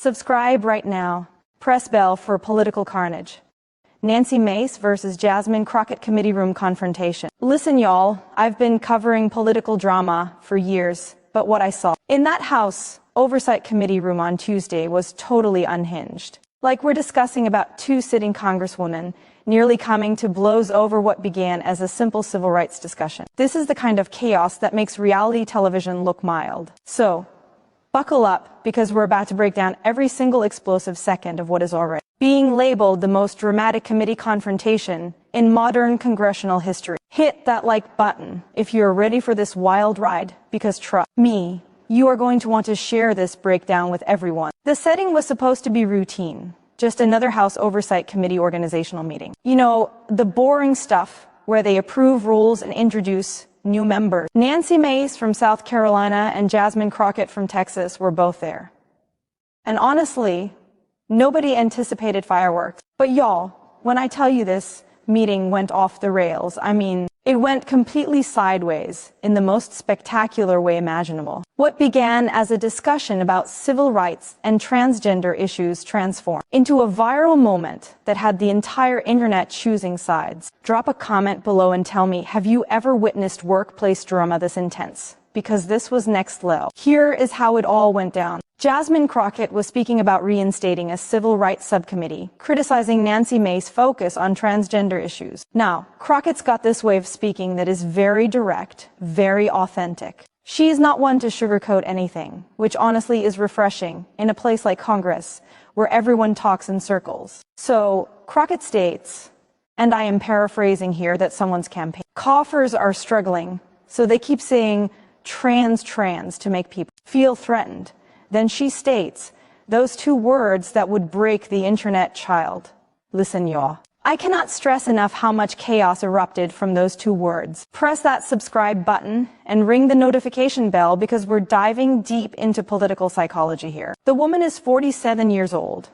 Subscribe right now. Press bell for political carnage. Nancy Mace versus Jasmine Crockett committee room confrontation. Listen, y'all, I've been covering political drama for years, but what I saw in that House Oversight Committee room on Tuesday was totally unhinged. Like we're discussing about two sitting congresswomen nearly coming to blows over what began as a simple civil rights discussion. This is the kind of chaos that makes reality television look mild. So, buckle up, because we're about to break down every single explosive second of what is already being labeled the most dramatic committee confrontation in modern congressional history. Hit that like button if you're ready for this wild ride, because trust me, you are going to want to share this breakdown with everyone. The setting was supposed to be routine, just another House Oversight Committee organizational meeting. You know, the boring stuff where they approve rules and introduce new members. Nancy Mace from South Carolina and Jasmine Crockett from Texas were both there. And honestly, nobody anticipated fireworks. But y'all, when I tell you this meeting went off the rails, I mean, it went completely sideways in the most spectacular way imaginable. What began as a discussion about civil rights and transgender issues transformed into a viral moment that had the entire internet choosing sides. Drop a comment below and tell me, have you ever witnessed workplace drama this intense? Because this was next level. Here is how it all went down. Jasmine Crockett was speaking about reinstating a civil rights subcommittee, criticizing Nancy Mace's focus on transgender issues. Now, Crockett's got this way of speaking that is very direct, very authentic. She's not one to sugarcoat anything, which honestly is refreshing in a place like Congress, where everyone talks in circles. So, Crockett states, and I am paraphrasing here, that someone's campaign coffers are struggling, so they keep saying trans to make people feel threatened. Then she states, those two words that would break the internet child. Listen, y'all. I cannot stress enough how much chaos erupted from those two words. Press that subscribe button and ring the notification bell, because we're diving deep into political psychology here. The woman is 47 years old,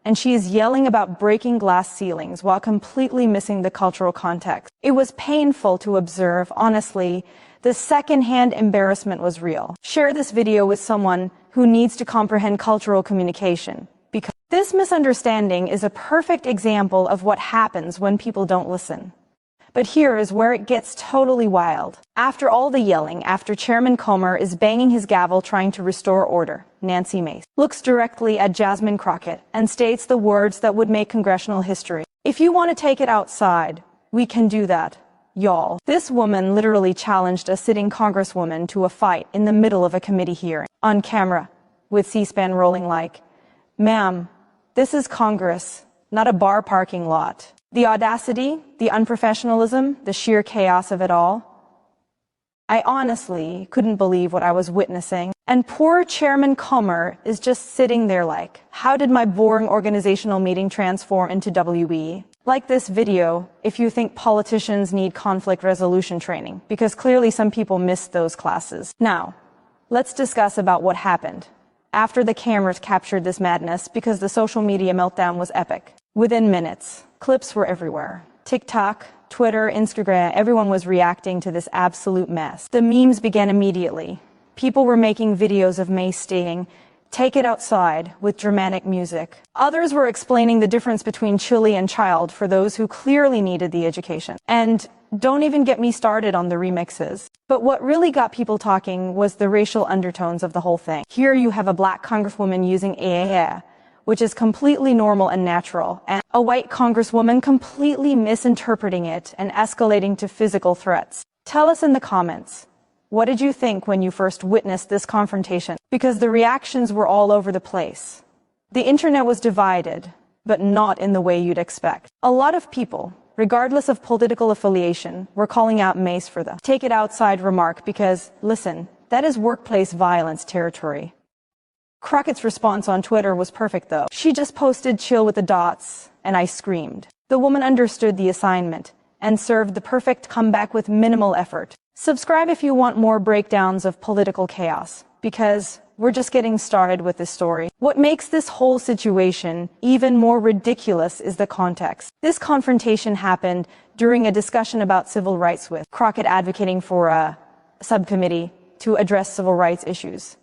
and she is yelling about breaking glass ceilings while completely missing the cultural context. It was painful to observe, honestly. The secondhand embarrassment was real. Share this video with someone who needs to comprehend cultural communication, because this misunderstanding is a perfect example of what happens when people don't listen. But here is where it gets totally wild. After all the yelling, after Chairman Comer is banging his gavel trying to restore order, Nancy Mace looks directly at Jasmine Crockett and states the words that would make congressional history. If you want to take it outside, we can do that. Y'all, this woman literally challenged a sitting congresswoman to a fight in the middle of a committee hearing, on camera, with C-SPAN rolling like, ma'am, this is Congress, not a bar parking lot. The audacity, the unprofessionalism, the sheer chaos of it all. I honestly couldn't believe what I was witnessing. And poor Chairman Comer is just sitting there like, how did my boring organizational meeting transform into WE? Like this video if you think politicians need conflict resolution training, because clearly some people missed those classes. Now, let's discuss about what happened after the cameras captured this madness, because the social media meltdown was epic. Within minutes, clips were everywhere. TikTok, Twitter, Instagram, everyone was reacting to this absolute mess. The memes began immediately. People were making videos of Mace stating, "Take it outside," with dramatic music. Others were explaining the difference between chili and child for those who clearly needed the education. And don't even get me started on the remixes. But what really got people talking was the racial undertones of the whole thing. Here you have a black congresswoman using "eh," which is completely normal and natural, and a white congresswoman completely misinterpreting it and escalating to physical threats. Tell us in the comments, what did you think when you first witnessed this confrontation? Because the reactions were all over the place. The internet was divided, but not in the way you'd expect. A lot of people, regardless of political affiliation, were calling out Mace for the "take it outside" remark because, listen, that is workplace violence territory. Crockett's response on Twitter was perfect though. She just posted "chill with the dots," and I screamed. The woman understood the assignment and served the perfect comeback with minimal effort. Subscribe if you want more breakdowns of political chaos, because we're just getting started with this story. What makes this whole situation even more ridiculous is the context. This confrontation happened during a discussion about civil rights, with Crockett advocating for a subcommittee to address civil rights issues.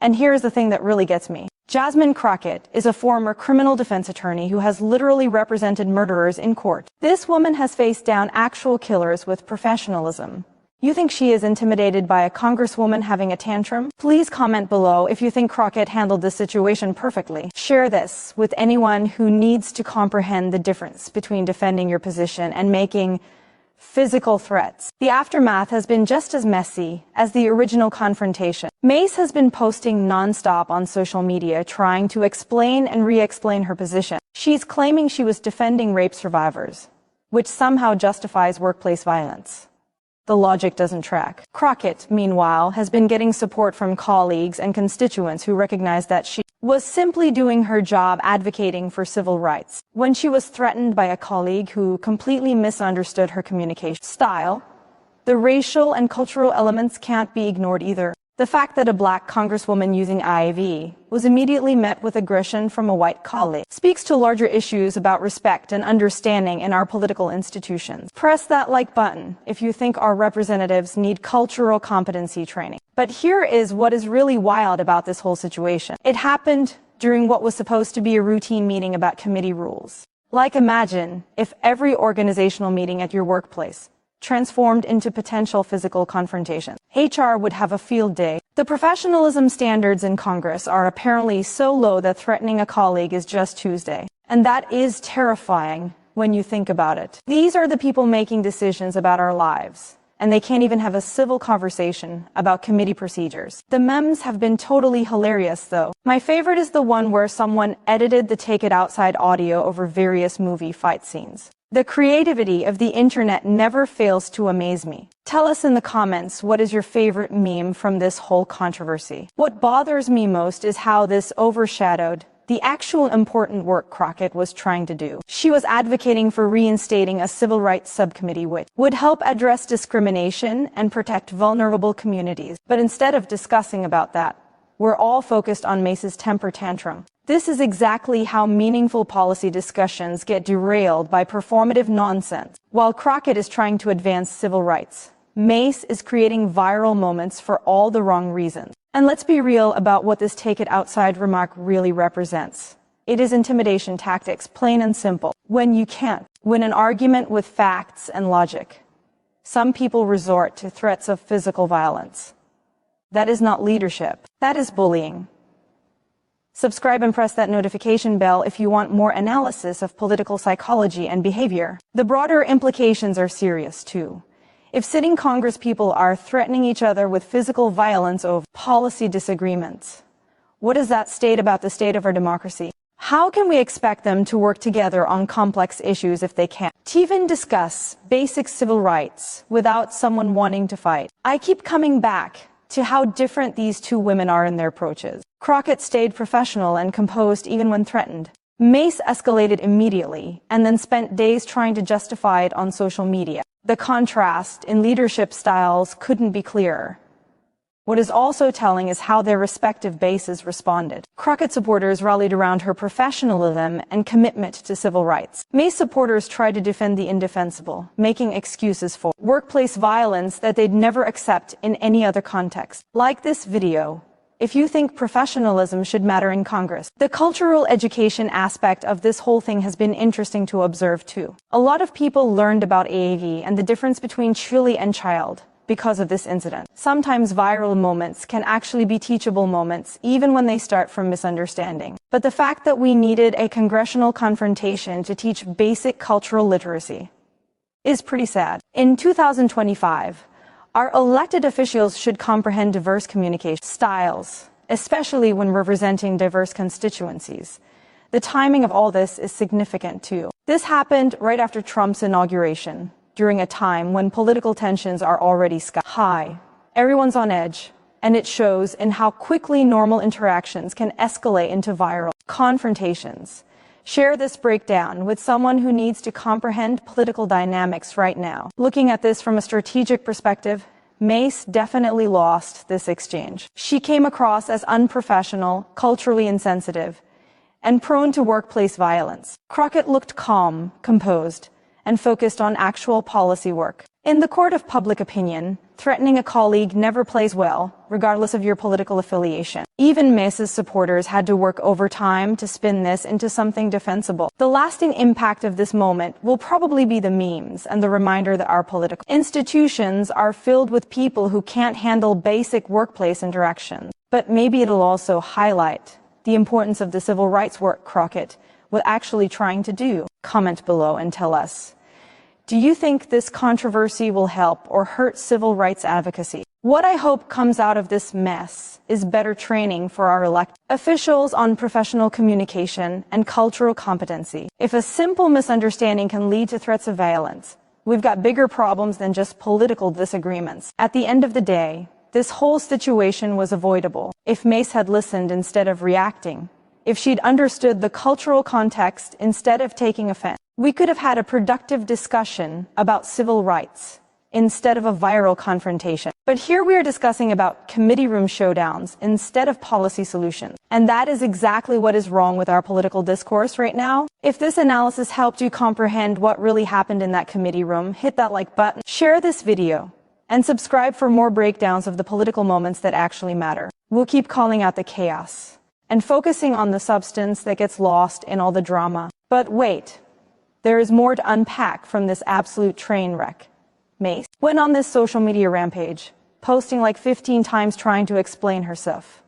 And here's the thing that really gets me. Jasmine Crockett is a former criminal defense attorney who has literally represented murderers in court. This woman has faced down actual killers with professionalism. You think she is intimidated by a congresswoman having a tantrum? Please comment below if you think Crockett handled this situation perfectly. Share this with anyone who needs to comprehend the difference between defending your position and making physical threats. The aftermath has been just as messy as the original confrontation. Mace has been posting non-stop on social media trying to explain and re-explain her position. She's claiming she was defending rape survivors, which somehow justifies workplace violence. The logic doesn't track. Crockett, meanwhile, has been getting support from colleagues and constituents who recognize that she was simply doing her job advocating for civil rights. When she was threatened by a colleague who completely misunderstood her communication style, the racial and cultural elements can't be ignored either. The fact that a black congresswoman using IV was immediately met with aggression from a white colleague speaks to larger issues about respect and understanding in our political institutions. Press that like button if you think our representatives need cultural competency training. But here is what is really wild about this whole situation. It happened during what was supposed to be a routine meeting about committee rules. Like, imagine if every organizational meeting at your workplace transformed into potential physical confrontation. HR would have a field day. The professionalism standards in Congress are apparently so low that threatening a colleague is just Tuesday. And that is terrifying when you think about it. These are the people making decisions about our lives, and they can't even have a civil conversation about committee procedures. The memes have been totally hilarious, though. My favorite is the one where someone edited the Take It Outside audio over various movie fight scenes. The creativity of the internet never fails to amaze me. Tell us in the comments what is your favorite meme from this whole controversy. What bothers me most is how this overshadowed the actual important work Crockett was trying to do. She was advocating for reinstating a civil rights subcommittee which would help address discrimination and protect vulnerable communities. But instead of discussing about that, we're all focused on Mace's temper tantrum. This is exactly how meaningful policy discussions get derailed by performative nonsense. While Crockett is trying to advance civil rights, Mace is creating viral moments for all the wrong reasons. And let's be real about what this take it outside remark really represents. It is intimidation tactics, plain and simple. When you can't win an argument with facts and logic, some people resort to threats of physical violence. That is not leadership. That is bullying. Subscribe and press that notification bell if you want more analysis of political psychology and behavior. The broader implications are serious, too. If sitting congresspeople are threatening each other with physical violence over policy disagreements, what does that state about the state of our democracy? How can we expect them to work together on complex issues if they can't even discuss basic civil rights without someone wanting to fight? I keep coming back to how different these two women are in their approaches. Crockett stayed professional and composed even when threatened. Mace escalated immediately and then spent days trying to justify it on social media. The contrast in leadership styles couldn't be clearer. What is also telling is how their respective bases responded. Crockett supporters rallied around her professionalism and commitment to civil rights. Mace supporters tried to defend the indefensible, making excuses for workplace violence that they'd never accept in any other context. Like this video, if you think professionalism should matter in Congress. The cultural education aspect of this whole thing has been interesting to observe too. A lot of people learned about AAV and the difference between chili and child because of this incident. Sometimes viral moments can actually be teachable moments, even when they start from misunderstanding. But the fact that we needed a congressional confrontation to teach basic cultural literacy is pretty sad. In 2025, our elected officials should comprehend diverse communication styles, especially when representing diverse constituencies. The timing of all this is significant too. This happened right after Trump's inauguration, during a time when political tensions are already sky high. Everyone's on edge, and it shows in how quickly normal interactions can escalate into viral confrontations. Share this breakdown with someone who needs to comprehend political dynamics right now. Looking at this from a strategic perspective, Mace definitely lost this exchange. She came across as unprofessional, culturally insensitive, and prone to workplace violence. Crockett looked calm, composed, and focused on actual policy work. In the court of public opinion, threatening a colleague never plays well, regardless of your political affiliation. Even Mace's supporters had to work overtime to spin this into something defensible. The lasting impact of this moment will probably be the memes and the reminder that our political institutions are filled with people who can't handle basic workplace interactions. But maybe it'll also highlight the importance of the civil rights work Crockett was actually trying to do. Comment below and tell us. Do you think this controversy will help or hurt civil rights advocacy? What I hope comes out of this mess is better training for our elected officials on professional communication and cultural competency. If a simple misunderstanding can lead to threats of violence, we've got bigger problems than just political disagreements. At the end of the day, this whole situation was avoidable if Mace had listened instead of reacting, if she'd understood the cultural context instead of taking offense. We could have had a productive discussion about civil rights instead of a viral confrontation. But here we are discussing about committee room showdowns instead of policy solutions. And that is exactly what is wrong with our political discourse right now. If this analysis helped you comprehend what really happened in that committee room, hit that like button, share this video, and subscribe for more breakdowns of the political moments that actually matter. We'll keep calling out the chaos and focusing on the substance that gets lost in all the drama. But wait. There is more to unpack from this absolute train wreck. Mace went on this social media rampage, posting like 15 times trying to explain herself.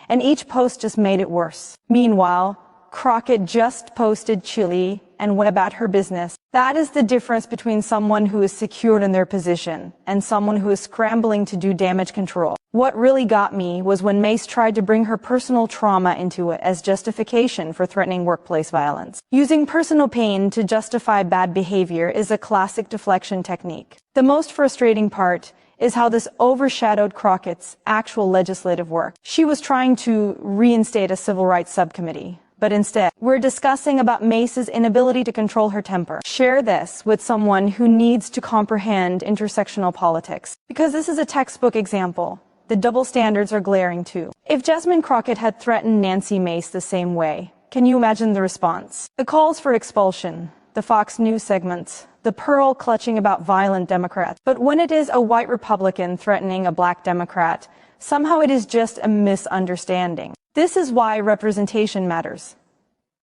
And each post just made it worse. Meanwhile, Crockett just posted chilly and went about her business. That is the difference between someone who is secured in their position and someone who is scrambling to do damage control. What really got me was when Mace tried to bring her personal trauma into it as justification for threatening workplace violence. Using personal pain to justify bad behavior is a classic deflection technique. The most frustrating part is how this overshadowed Crockett's actual legislative work. She was trying to reinstate a civil rights subcommittee. But instead, we're discussing about Mace's inability to control her temper. Share this with someone who needs to comprehend intersectional politics. Because this is a textbook example. The double standards are glaring too. If Jasmine Crockett had threatened Nancy Mace the same way, can you imagine the response? The calls for expulsion, the Fox News segments, the pearl clutching about violent Democrats. But when it is a white Republican threatening a black Democrat, somehow it is just a misunderstanding. This is why representation matters.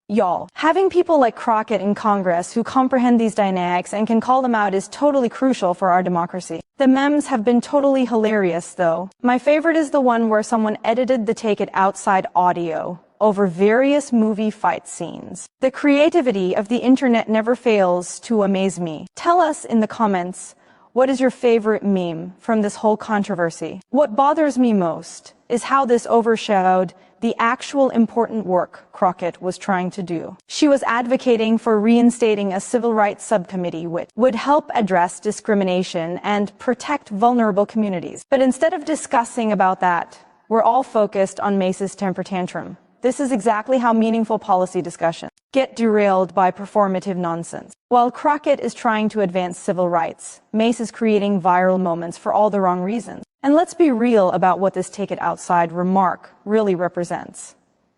Y'all, having people like Crockett in Congress who comprehend these dynamics and can call them out is totally crucial for our democracy. The memes have been totally hilarious, though. My favorite is the one where someone edited the Take It Outside audio over various movie fight scenes. The creativity of the internet never fails to amaze me. Tell us in the comments, what is your favorite meme from this whole controversy? What bothers me most is how this overshadowed the actual important work Crockett was trying to do. She was advocating for reinstating a civil rights subcommittee which would help address discrimination and protect vulnerable communities. But instead of discussing about that, we're all focused on Mace's temper tantrum. This is exactly how meaningful policy discussions get derailed by performative nonsense. While Crockett is trying to advance civil rights, Mace is creating viral moments for all the wrong reasons. And let's be real about what this take it outside remark really represents.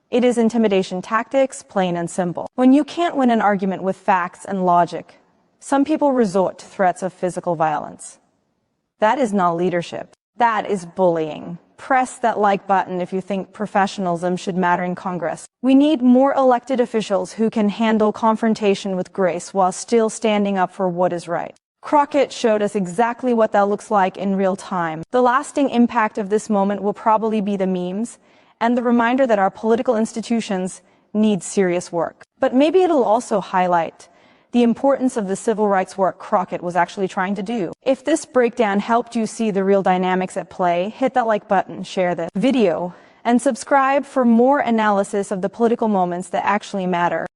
It is intimidation tactics, plain and simple. When you can't win an argument with facts and logic, some people resort to threats of physical violence. That is not leadership. That is bullying. Press that like button if you think professionalism should matter in Congress. We need more elected officials who can handle confrontation with grace while still standing up for what is right. Crockett showed us exactly what that looks like in real time. The lasting impact of this moment will probably be the memes and the reminder that our political institutions need serious work. But maybe it'll also highlight the importance of the civil rights work Crockett was actually trying to do. If this breakdown helped you see the real dynamics at play, hit that like button, share this video, and subscribe for more analysis of the political moments that actually matter.